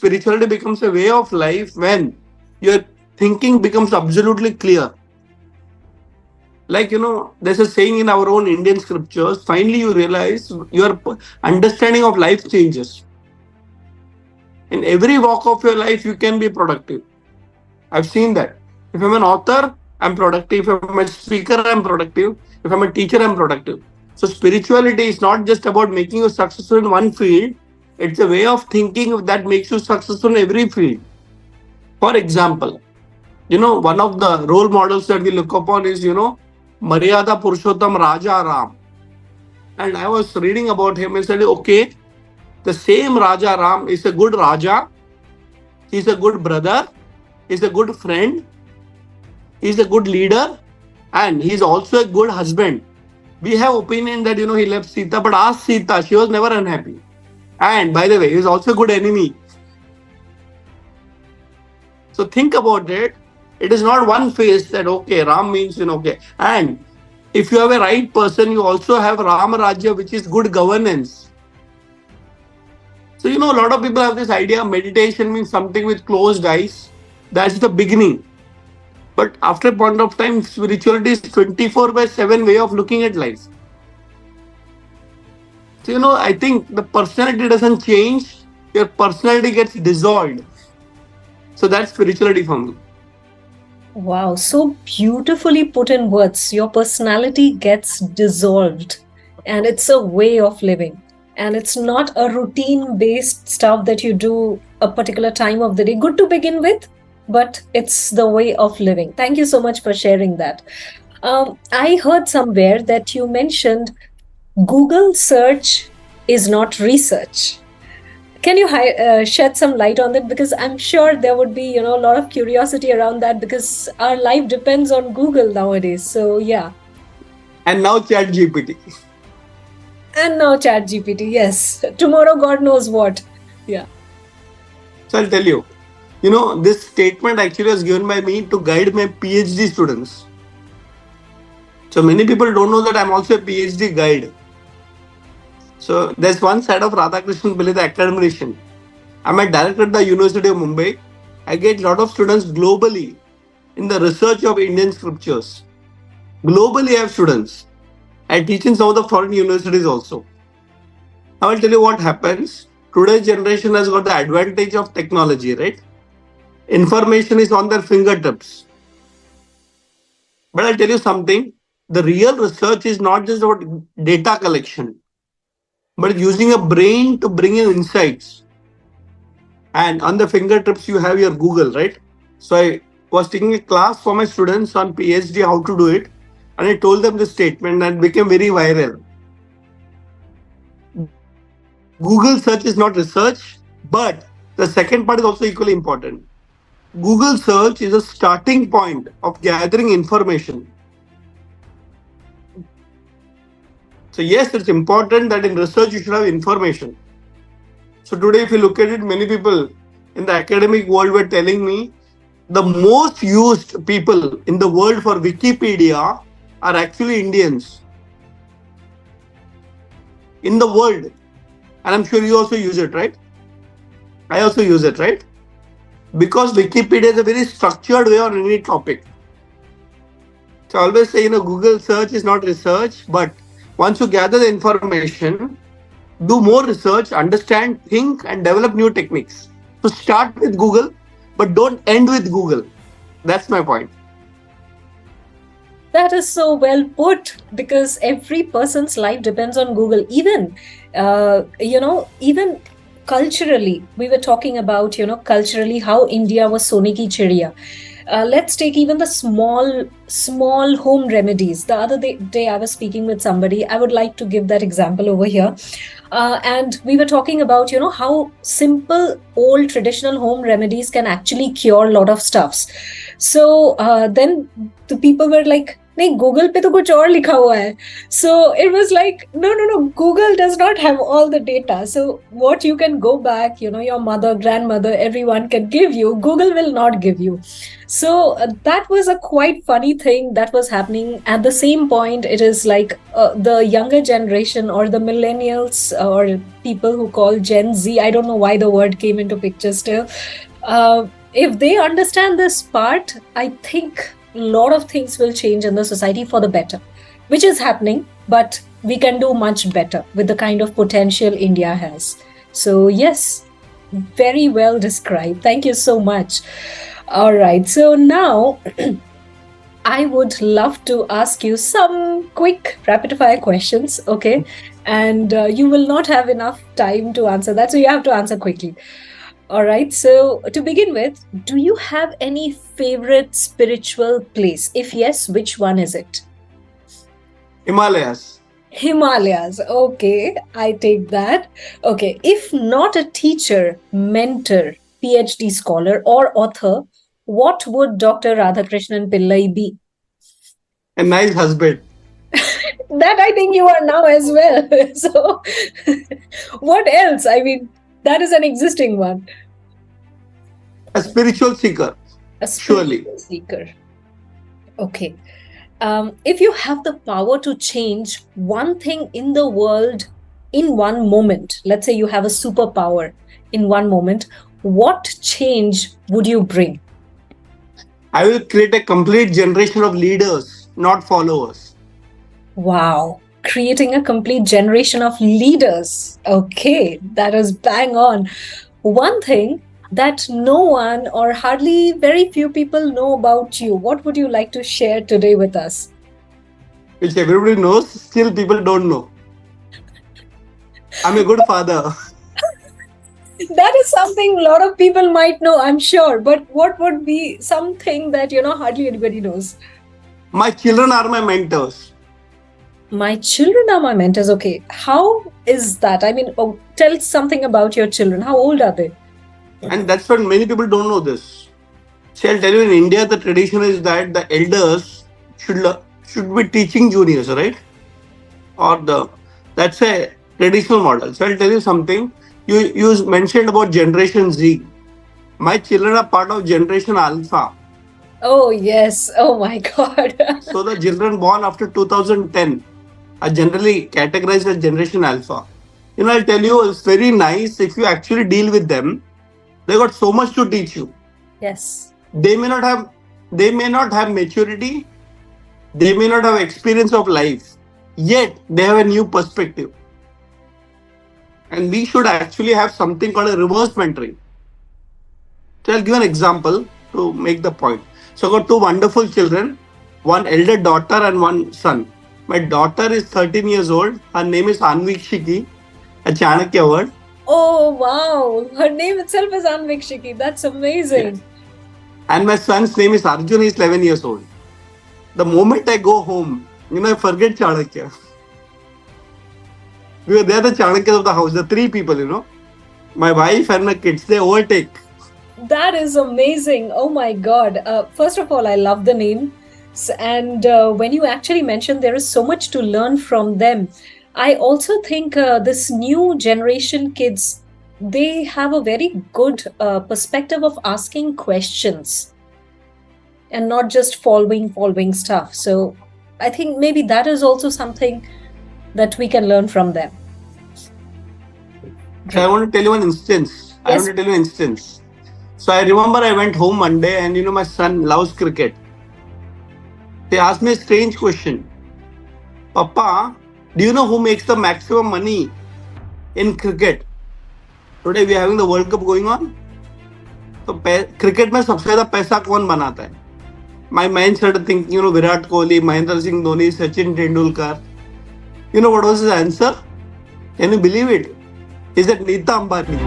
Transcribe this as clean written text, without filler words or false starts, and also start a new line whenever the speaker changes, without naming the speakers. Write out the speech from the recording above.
spirituality becomes a way of life when your thinking becomes absolutely clear. Like, there's a saying in our own Indian scriptures, finally you realize your understanding of life changes. In every walk of your life, you can be productive. I've seen that. If I'm an author, I'm productive. If I'm a speaker, I'm productive. If I'm a teacher, I'm productive. So spirituality is not just about making you successful in one field. It's a way of thinking that makes you successful in every field. For example, one of the role models that we look upon is, Maryada Purushottam Raja Ram. And I was reading about him and said, okay, the same Raja Ram is a good Raja. He's a good brother. He's a good friend. He's a good leader. And he's also a good husband. We have opinion that, he left Sita, but ask Sita, she was never unhappy. And by the way, he's also a good enemy. So think about it. It is not one face that, okay, Ram means, okay. And if you have a right person, you also have Ram Rajya, which is good governance. So, a lot of people have this idea meditation means something with closed eyes. That's the beginning. But after a point of time, spirituality is 24/7 way of looking at life. So, I think the personality doesn't change. Your personality gets dissolved. So that's spirituality for me.
Wow, so beautifully put in words. Your personality gets dissolved and it's a way of living. And it's not a routine-based stuff that you do a particular time of the day. Good to begin with, but it's the way of living. Thank you so much for sharing that. I heard somewhere that you mentioned Google search is not research. Can you shed some light on that? Because I'm sure there would be, a lot of curiosity around that because our life depends on Google nowadays. So, yeah.
And now ChatGPT.
And now ChatGPT, yes. Tomorrow, God knows what. Yeah.
So I'll tell you, this statement actually was given by me to guide my PhD students. So many people don't know that I'm also a PhD guide. So there's one side of Radhakrishnan Pillai, the academician. I'm a director at the University of Mumbai. I get a lot of students globally in the research of Indian scriptures. Globally, I have students. I teach in some of the foreign universities also. I will tell you what happens. Today's generation has got the advantage of technology, right? Information is on their fingertips. But I'll tell you something. The real research is not just about data collection, but using a brain to bring in insights. And on the fingertips, you have your Google, right? So I was taking a class for my students on PhD, how to do it. And I told them this statement and it became very viral. Google search is not research, but the second part is also equally important. Google search is a starting point of gathering information. So yes, it's important that in research you should have information. So today, if you look at it, many people in the academic world were telling me the most used people in the world for Wikipedia are actually Indians. In the world. And I'm sure you also use it, right? I also use it, right? Because Wikipedia is a very structured way on any topic. So I always say, Google search is not research, but once you gather the information, do more research, understand, think, and develop new techniques. So start with Google, but don't end with Google. That's my point.
That is so well put because every person's life depends on Google. Even, even culturally, we were talking about, culturally how India was Soneki Chiriya. Let's take even the small home remedies. The other day I was speaking with somebody. I would like to give that example over here. And we were talking about, how simple old traditional home remedies can actually cure a lot of stuffs. So then the people were like, नहीं Google पे तो कुछ और लिखा हुआ है. So it was like, no, Google does not have all the data. So what you can go back, your mother, grandmother, everyone can give you, Google will not give you. So that was a quite funny thing that was happening. At the same point, it is like the younger generation or the millennials or people who call Gen Z, I don't know why the word came into picture still. If they understand this part, I think a lot of things will change in the society for the better, which is happening, but we can do much better with the kind of potential India has. So yes, very well described. Thank you so much. All right, so now I would love to ask you some quick rapid fire questions, okay? And you will not have enough time to answer that, so you have to answer quickly. All right, so to begin with, do you have any favorite spiritual place? If yes, which one is it?
Himalayas.
Himalayas. Okay, I take that. Okay, if not a teacher, mentor, PhD scholar, or author, what would Dr. Radhakrishnan Pillai be?
A nice husband.
That I think you are now as well. So, what else? I mean, that is an existing one.
A spiritual seeker.
A
Surely.
spiritual seeker. Okay. If you have the power to change one thing in the world in one moment, let's say you have a superpower in one moment, what change would you bring?
I will create a complete generation of leaders, not followers.
Wow. Creating a complete generation of leaders. Okay, that is bang on. One thing that no one or hardly very few people know about you, what would you like to share today with us?
Which everybody knows, still people don't know. I'm a good father.
That is something a lot of people might know, I'm sure. But what would be something that, hardly anybody knows?
My children are my mentors.
My children are my mentors. Okay. How is that? I mean, tell something about your children. How old are they?
And that's what many people don't know this. See, I'll tell you, in India, the tradition is that the elders should be teaching juniors, right? That's a traditional model. So I'll tell you something. You mentioned about Generation Z. My children are part of Generation Alpha.
Oh, yes. Oh, my God.
So the children born after 2010 are generally categorized as Generation Alpha. I'll tell you, it's very nice if you actually deal with them. They got so much to teach you.
Yes.
They may not have maturity. They may not have experience of life. Yet they have a new perspective. And we should actually have something called a reverse mentoring. So I'll give an example to make the point. So I got two wonderful children, one elder daughter and one son. My daughter is 13 years old. Her name is Anvikshiki, a Chanakya word.
Oh, wow. Her name itself is Anvikshiki. That's amazing.
Yes. And my son's name is Arjun. He's 11 years old. The moment I go home, I forget Chanakya. Because they're the Chanakyas of the house, the three people, My wife and my kids, they overtake.
That is amazing. Oh my God. First of all, I love the name. And when you actually mentioned there is so much to learn from them, I also think this new generation kids, they have a very good perspective of asking questions and not just following stuff. So I think maybe that is also something that we can learn from them.
So I want to tell you an instance.
Yes.
So I remember I went home one day and my son loves cricket. They asked me a strange question. Papa, do you know who makes the maximum money in cricket? Today we are having the World Cup going on. So cricket में सबसे ज़्यादा पैसा कौन बनाता है? My mind started thinking, Virat Kohli, Mahendra Singh Dhoni, Sachin Tendulkar. You know what was his answer? Can you believe it? Is that Neeta Ambani?